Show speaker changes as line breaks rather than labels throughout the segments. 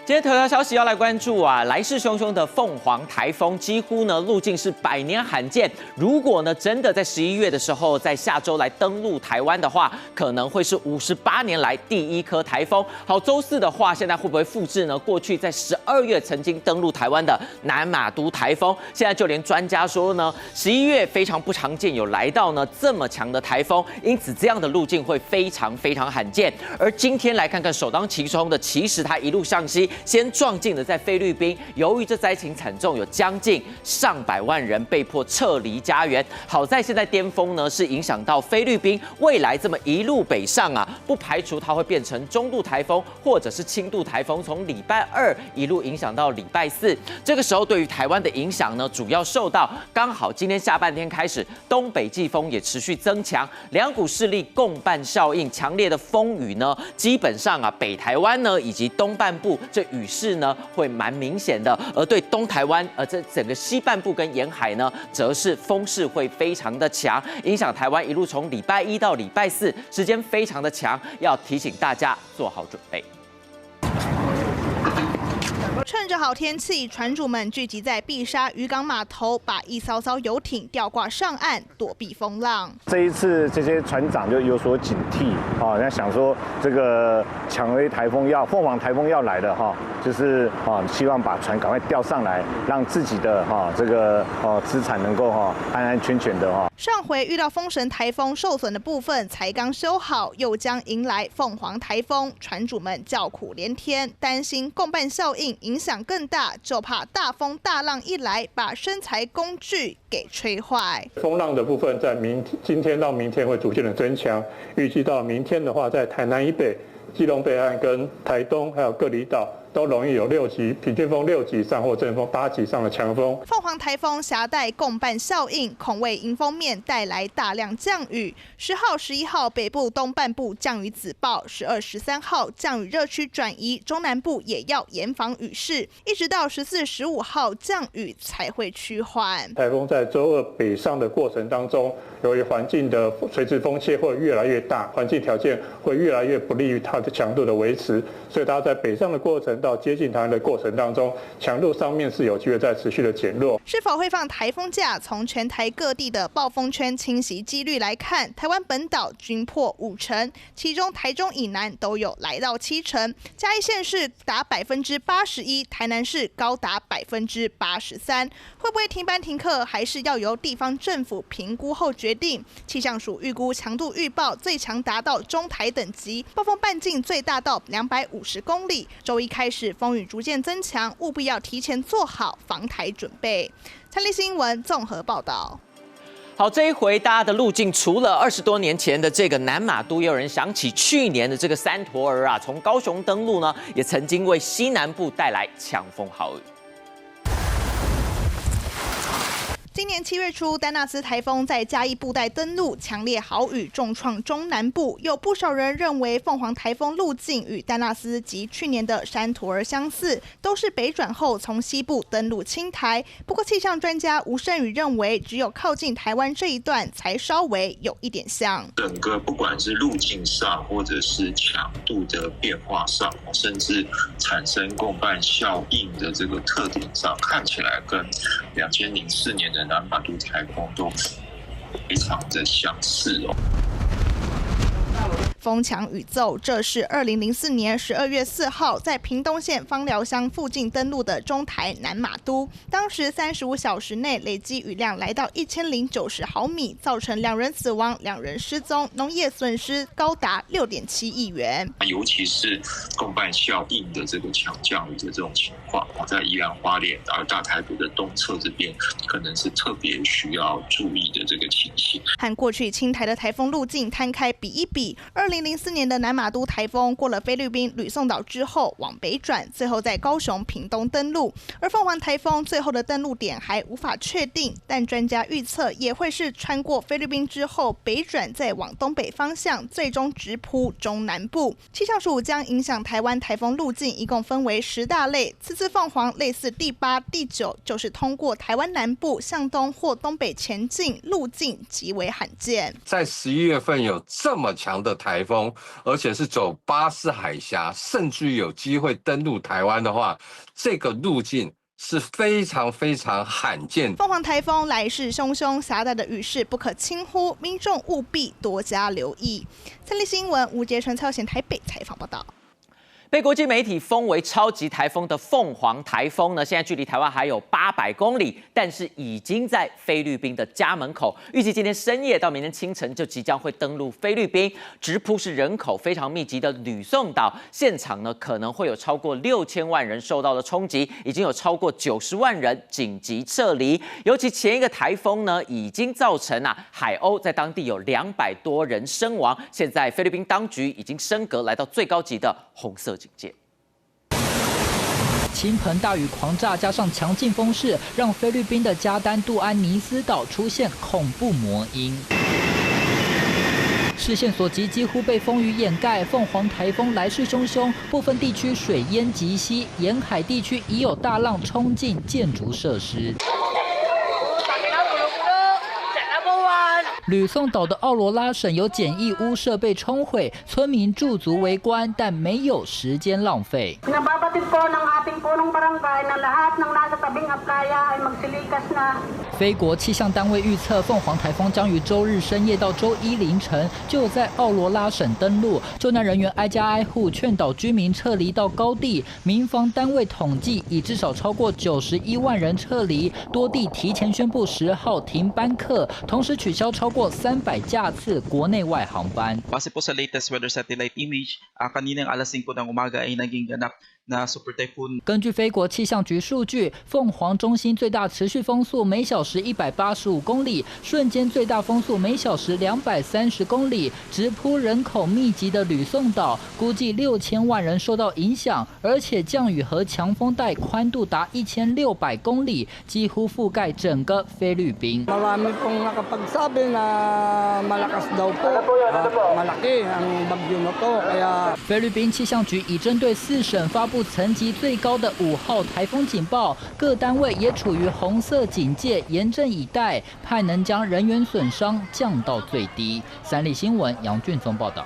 今天头条消息要来关注啊，来势汹汹的凤凰台风，几乎呢路径是百年罕见。如果呢真的在11月的时候，在下周来登陆台湾的话，可能会是58年来第一颗台风。好，周四的话，现在会不会复制呢？过去在12月曾经登陆台湾的南马都台风，现在就连专家说呢，11月非常不常见有来到呢这么强的台风，因此这样的路径会非常罕见。而今天来看看首当其冲的，其实它一路向西。先撞进了在菲律宾，由于这灾情惨重，有将近上百万人被迫撤离家园。好在现在巅峰呢是影响到菲律宾，未来这么一路北上啊，不排除它会变成中度台风或者是轻度台风，从礼拜2一路影响到礼拜4。这个时候对于台湾的影响呢，主要受到刚好今天下半天开始，东北季风也持续增强，两股势力共伴效应，强烈的风雨呢，基本上啊北台湾呢以及东半部这雨势呢会蛮明显的，而对东台湾，这整个西半部跟沿海呢，则是风势会非常的强，影响台湾一路从礼拜1到礼拜4，时间非常的强，要提醒大家做好准备。
趁着好天气，船主们聚集在碧沙渔港码头，把一艘艘游艇吊挂上岸，躲避风浪。
这一次，这些船长就有所警惕啊，那想说这个蔷薇台风凤凰台风要来了哈，就是希望把船赶快吊上来，让自己的这个资产能够安安全全的
上回遇到风神台风受损的部分才刚修好，又将迎来凤凰台风，船主们叫苦连天，担心共伴效应影响更大，就怕大风大浪一来，把生财工具给吹坏。
风浪的部分在今天到明天会逐渐的增强，预计到明天的话，在台南以北、基隆北岸跟台东还有各离岛，都容易有6级平均风6级以上或阵风8级以上的强风。
凤凰台风携带共伴效应，恐为迎风面带来大量降雨。10号、11号北部东半部降雨紫报，12、13号降雨热区转移，中南部也要严防雨势，一直到14、15号降雨才会趋缓。
台风在周2北上的过程当中，由于环境的垂直风切会越来越大，环境条件会越来越不利于它的强度的维持，所以它在北上的过程到接近台湾的过程当中，强度上面是有机会在持续的减弱。
是否会放台风假？从全台各地的暴风圈侵袭几率来看，台湾本岛均破50%，其中台中以南都有来到70%，嘉义县市达81%，台南市高达83%。会不会停班停课，还是要由地方政府评估后决定。气象署预估强度预报最强达到中台等级，暴风半径最大到250公里。周一开始风雨逐渐增强，务必要提前做好防台准备。财力新闻综合报道。
好，这一回大家的路径，除了20多年前的这个南马都，也有人想起去年的这个三陀儿啊，从高雄登陆呢，也曾经为西南部带来强风豪雨。
今年7月初，丹纳斯台风在嘉义布袋登陆，强烈豪雨重创中南部。有不少人认为，凤凰台风路径与丹纳斯及去年的山图儿相似，都是北转后从西部登陆青台。不过，气象专家吴胜宇认为，只有靠近台湾这一段才稍微有一点像。
整个不管是路径上，或者是强度的变化上，甚至产生共伴效应的这个特点上，看起来跟2004年的南马都台风都非常的相似哦。
风强雨骤，这是2004年12月4号在屏东县枋寮乡附近登陆的中台南马都。当时35小时内累积雨量来到1090毫米，造成2人死亡、2人失踪，农业损失高达6.7亿元。
尤其是共伴效应的这个强降雨的这种情况，在宜兰花莲而大台北的东侧这边，可能是特别需要注意的这个情形。
和过去青台的台风路径摊开比一比，2004年的南马都台风过了菲律宾吕宋岛之后往北转，最后在高雄屏东登陆。而凤凰台风最后的登陆点还无法确定，但专家预测也会是穿过菲律宾之后北转，再往东北方向，最终直扑中南部。气象署将影响台湾台风路径一共分为10大类，此次凤凰类似第8、第9，就是通过台湾南部向东或东北前进，路径极为罕见。
在11月份有这么强的台风，而且是走巴士海峡，甚至于有机会登陆台湾的话，这个路径是非常非常罕见的。
凤凰台风来势汹汹，狭大的雨势不可轻忽，民众务必多加留意。三立新闻吴杰纯、蔡佑贤台北采访报道。
被国际媒体封为超级台风的凤凰台风呢，现在距离台湾还有800公里，但是已经在菲律宾的家门口。预计今天深夜到明天清晨就即将会登陆菲律宾。直扑是人口非常密集的吕宋岛，现场呢可能会有超过6000万人受到了冲击，已经有超过90万人紧急撤离。尤其前一个台风呢，已经造成海鸥在当地有200多人身亡。现在菲律宾当局已经升格来到最高级的红色警戒。
倾盆大雨狂炸，加上强劲风势，让菲律宾的加丹杜安尼斯岛出现恐怖魔音。视线所及，几乎被风雨掩盖。凤凰台风来势汹汹，部分地区水淹及膝，沿海地区已有大浪冲进建筑设施。吕宋岛的奥罗拉省有简易屋舍被冲毁，村民驻足围观，但没有时间浪费。菲国气象单位预测，凤凰台风将于周日深夜到周一凌晨就在奥罗拉省登陆，救难人员挨家挨户劝导居民撤离到高地。民防单位统计，已至少超过91万人撤离，多地提前宣布10号停班课，同时取消超过300架次国内外航班。
Base po sa latest weather satellite image, kaninang alas 5 ng umaga ay naging ganap na super typhoon。
根据菲国气象局数据，凤凰中心最大持续风速每小时185公里，瞬间最大风速每小时230公里，直扑人口密集的吕宋岛，估计6000万人受到影响，而且降雨和强风带宽度达1600公里，几乎覆盖整个菲律宾。
Marami pong nakapagsabi na malakas daw po, malaki ang bagyo na to, kaya
菲律宾气象局已针对4省发布层级最高的5号台风警报，各单位也处于红色警戒，严阵以待，盼能将人员损伤降到最低。三立新闻杨俊宗报道。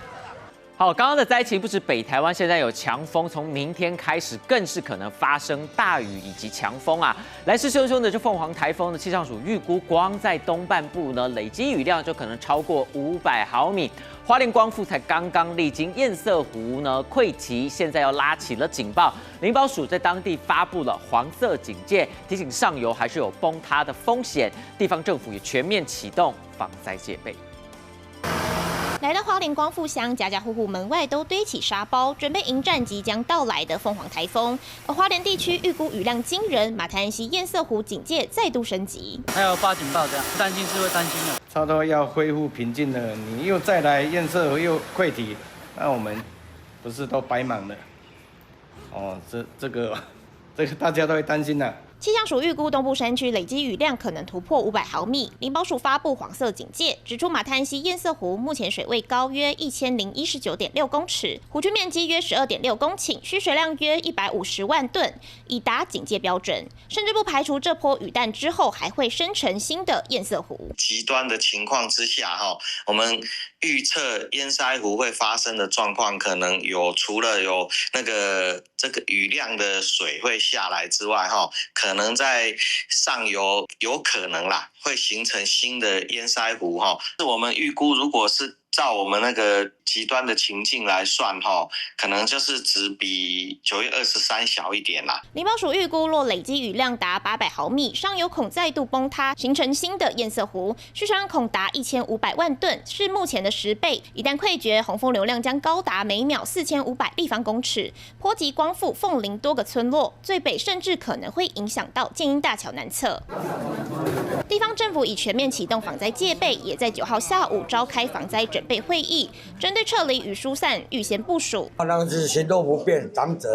好，刚刚的灾情不止北台湾现在有强风，从明天开始更是可能发生大雨以及强风啊！来势汹汹的这凤凰台风的气象署预估，光在东半部呢，累积雨量就可能超过500毫米。花莲光复才刚刚历经堰塞湖呢溃堤，现在要拉起了警报。林保署在当地发布了黄色警戒，提醒上游还是有崩塌的风险。地方政府也全面启动防灾戒备。
来到花莲光复乡，家家户户门外都堆起沙包，准备迎战即将到来的凤凰台风。而花莲地区预估雨量惊人，马台安溪堰塞湖警戒再度升级。
还有发警报这样，担心是会担心的。
差不多要恢复平静了，你又再来堰塞湖又溃堤，那我们不是都白忙了？哦，这个大家都会担心的。
气象署预估东部山区累积雨量可能突破500毫米，林保署发布黄色警戒，指出马滩溪堰塞湖目前水位高约1019.6公尺，湖区面积约12.6公顷，需水量约150万吨，已达警戒标准，甚至不排除这波雨弹之后还会生成新的堰塞湖。
极端的情况之下，我们预测堰塞湖会发生的状况，可能除了有这个雨量的水会下来之外，可能在上游有可能会形成新的堰塞湖是我们预估，如果是照我们那个极端的情境来算可能就是只比9月23小一点啦。
林保署预估，若累积雨量达800毫米，上游恐再度崩塌，形成新的堰塞湖，蓄水量恐达1500万吨，是目前的10倍。一旦溃决，洪峰流量将高达每秒4500立方公尺，波及光复、凤林多个村落，最北甚至可能会影响到建英大桥南侧。地方政府已全面启动防灾戒备，也在9号下午召开防灾准备会议，针对撤离与疏散预先部署。
那是行动不便、长者、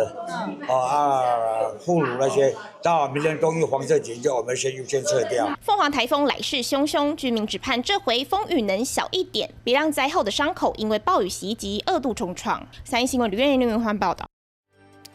妇孺那些，到明天冬季黄色警戒，我们先优先撤掉。
凤凰台风来势汹汹，居民只盼这回风雨能小一点，别让灾后的伤口因为暴雨袭击2度重创。三立新闻吕苑林云环报道。